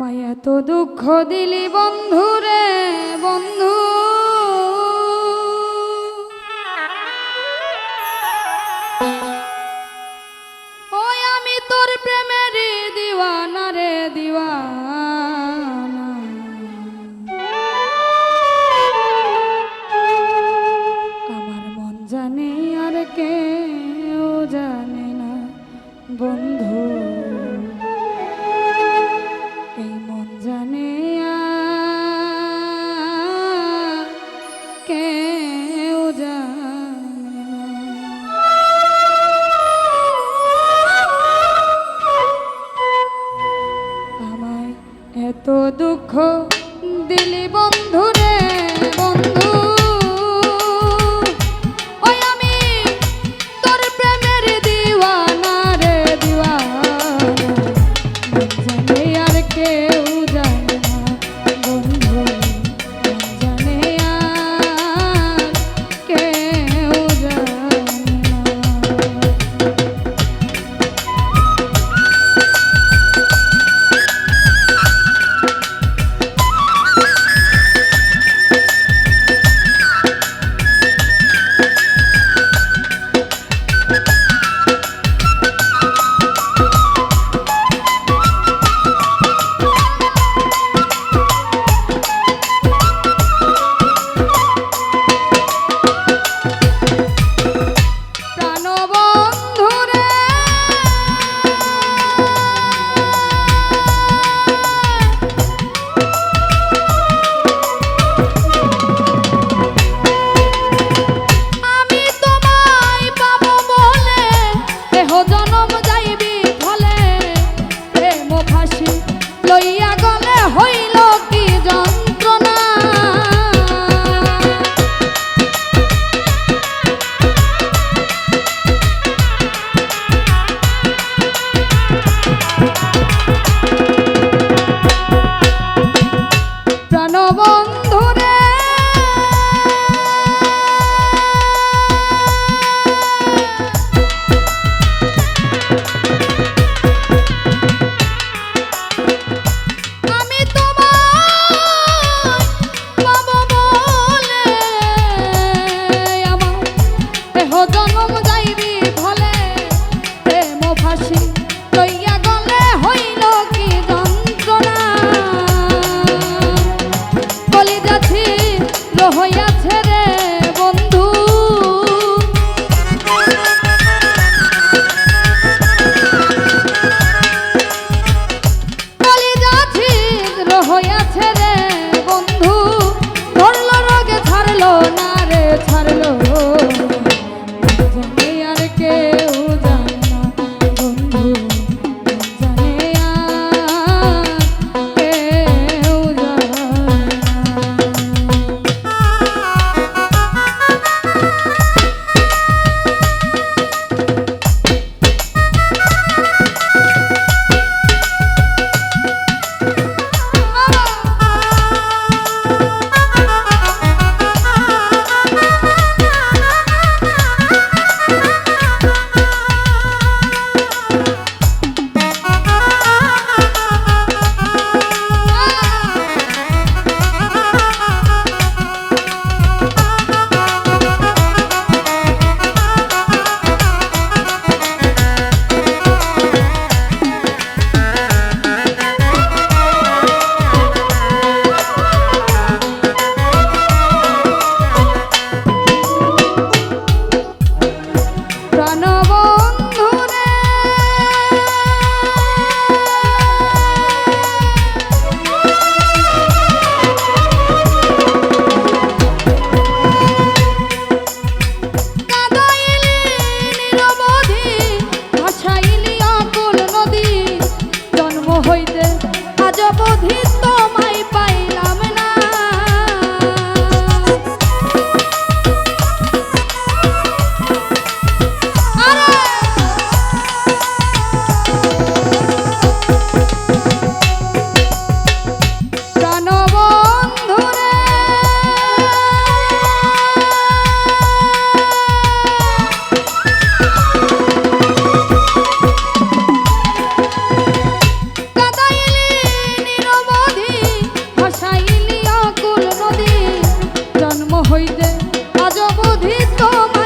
আমায় এত দুঃখ দিলি বন্ধু রে বন্ধু, ওই আমি তোর প্রেমের দিওয়ানা রে দিওয়ানা। আমার মন জানে আর কেউ জানে না বন্ধু, এই মন জানে আর কেউ জানে না। আমায় এত দুঃখ দিলি বন্ধু রে বন্ধু, ওই আমি তোর প্রেমের দিওয়ানা রে দিওয়ানা। জানে আর কেউ জানে না বন্ধু, জানে আর কেউ জানে না। লইয়া গলে হইল কি যন্ত্রণা, প্রাণবন্ধু রে জনম যাইবি ভলে প্রেম ফাঁসি লইয়া গলে হইল কি যন্ত্রণা। কলিজাছি রহইয়াছে রে বন্ধু, কলিজাছি রহইয়াছে রে বন্ধু, ধরল রোগে ছাড়লো না রে ছাড়লো। তোমার